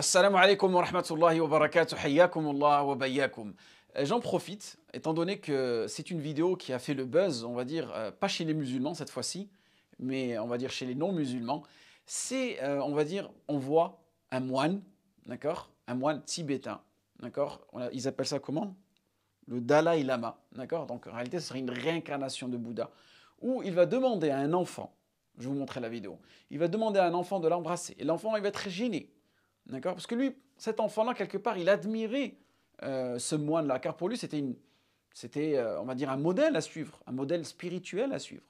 Assalamu alaikum wa rahmatullahi wa barakatuh, hayyakumullah wa bayyakum. J'en profite, étant donné que c'est une vidéo qui a fait le buzz, on va dire, pas chez les musulmans cette fois-ci, mais on va dire chez les non-musulmans. C'est, on va dire, on voit un moine, d'accord? Un moine tibétain, d'accord? Ils appellent ça comment? Le Dalai Lama, d'accord? Donc en réalité, ce serait une réincarnation de Bouddha, où il va demander à un enfant, je vais vous montrer la vidéo, il va demander à un enfant de l'embrasser, et l'enfant, il va être gêné. D'accord? Parce que lui, cet enfant-là, quelque part, il admirait ce moine-là, car pour lui, on va dire, un modèle à suivre, un modèle spirituel à suivre.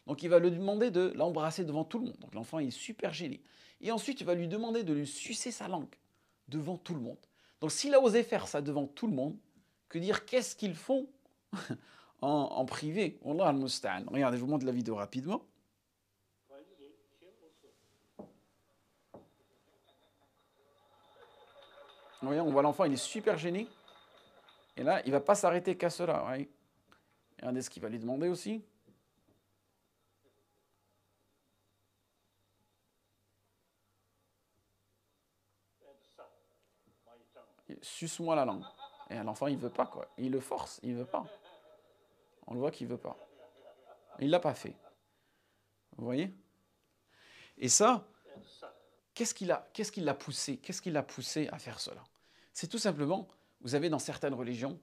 Donc il va lui demander de l'embrasser devant tout le monde. Donc l'enfant est super gêné. Et ensuite, il va lui demander de lui sucer sa langue devant tout le monde. Donc s'il a osé faire ça devant tout le monde, que dire qu'est-ce qu'ils font en privé? Wallah al-musta'an. Regardez, je vous montre la vidéo rapidement. Vous voyez, on voit l'enfant, il est super gêné. Et là, il ne va pas s'arrêter qu'à cela. Voyez. Regardez ce qu'il va lui demander aussi. Suce-moi la langue. Et l'enfant, il ne veut pas, quoi. Il le force, il ne veut pas. On le voit qu'il ne veut pas. Il ne l'a pas fait. Vous voyez? Et ça, qu'est-ce qui l'a poussé? Qu'est-ce qui l'a poussé à faire cela? C'est tout simplement, vous avez dans certaines religions,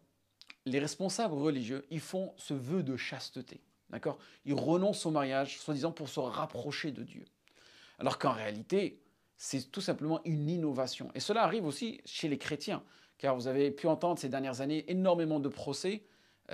les responsables religieux, ils font ce vœu de chasteté. D'accord? Ils renoncent au mariage, soi-disant pour se rapprocher de Dieu. Alors qu'en réalité, c'est tout simplement une innovation. Et cela arrive aussi chez les chrétiens, car vous avez pu entendre ces dernières années énormément de procès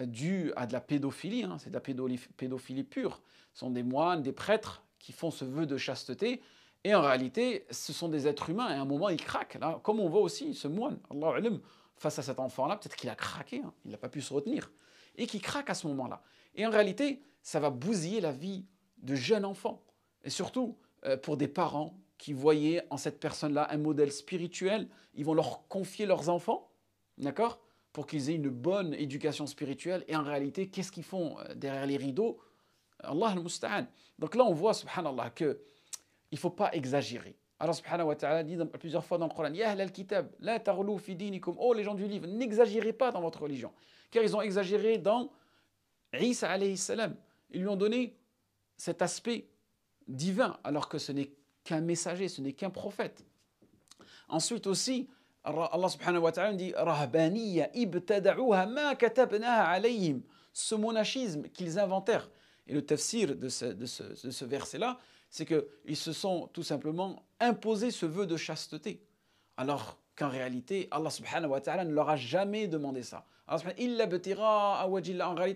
dus à de la pédophilie, hein, c'est de la pédophilie pure. Ce sont des moines, des prêtres qui font ce vœu de chasteté, et en réalité, ce sont des êtres humains, et à un moment, ils craquent. Là, comme on voit aussi ce moine, Allahu alam, face à cet enfant-là, peut-être qu'il a craqué, hein, il n'a pas pu se retenir, et qui craque à ce moment-là. Et en réalité, ça va bousiller la vie de jeunes enfants, et surtout pour des parents qui voyaient en cette personne-là un modèle spirituel, ils vont leur confier leurs enfants, d'accord, pour qu'ils aient une bonne éducation spirituelle, et en réalité, qu'est-ce qu'ils font derrière les rideaux? Allah al-Musta'an. Donc là, on voit, subhanallah, que il ne faut pas exagérer. Allah subhanahu wa ta'ala dit plusieurs fois dans le Coran, Ya ahl al-kitab, la taghlu fi dinikum. Oh les gens du livre, n'exagérez pas dans votre religion. Car ils ont exagéré dans Isa alayhi salam. Ils lui ont donné cet aspect divin, alors que ce n'est qu'un messager, ce n'est qu'un prophète. Ensuite aussi, Allah subhanahu wa ta'ala dit Rahbaniya ibtada'uha ma katabnaha alayhim. Ce monachisme qu'ils inventèrent. Et le tafsir de ce verset-là, c'est qu'ils se sont tout simplement imposé ce vœu de chasteté. Alors qu'en réalité, Allah subhanahu wa ta'ala ne leur a jamais demandé ça. En réalité,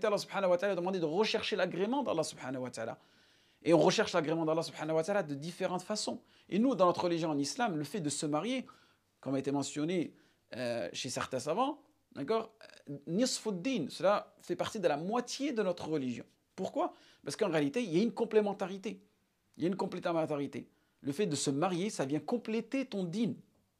Allah subhanahu wa ta'ala a demandé de rechercher l'agrément d'Allah subhanahu wa ta'ala. Et on recherche l'agrément d'Allah subhanahu wa ta'ala de différentes façons. Et nous, dans notre religion en islam, le fait de se marier, comme a été mentionné chez certains savants, d'accord, nisfuddin, cela fait partie de la moitié de notre religion. Pourquoi? Parce qu'en réalité, il y a une complémentarité. Il y a une complémentarité. Le fait de se marier, ça vient compléter ton dîn.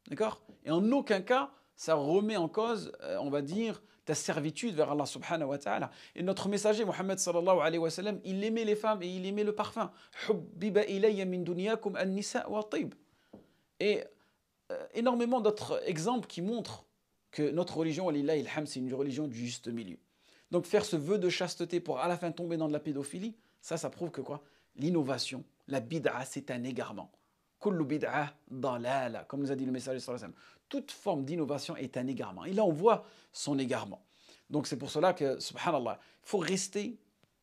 D'accord? Et en aucun cas, ça remet en cause, on va dire, ta servitude vers Allah subhanahu wa ta'ala. Et notre messager, Mohammed sallallahu alayhi wa sallam, il aimait les femmes et il aimait le parfum. Hubbiba ilayya min dunyakum an-nisa wa tib. Et énormément d'autres exemples qui montrent que notre religion, walillahi ilham, c'est une religion du juste milieu. Donc faire ce vœu de chasteté pour à la fin tomber dans de la pédophilie, ça prouve que quoi? L'innovation, la bid'a, c'est un égarement. Kullu bid'a dalala, comme nous a dit le messager sallallahu alayhi wa sallam. Toute forme d'innovation est un égarement. Et là, on voit son égarement. Donc c'est pour cela que, subhanallah, il faut rester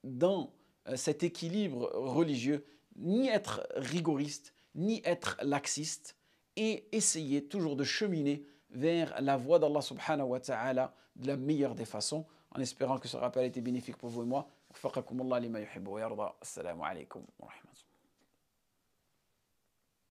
dans cet équilibre religieux, ni être rigoriste, ni être laxiste, et essayer toujours de cheminer vers la voie d'Allah subhanahu wa ta'ala de la meilleure des façons, en espérant que ce rappel ait été bénéfique pour vous et moi. Assalamu alaikum wa rahmatullahi.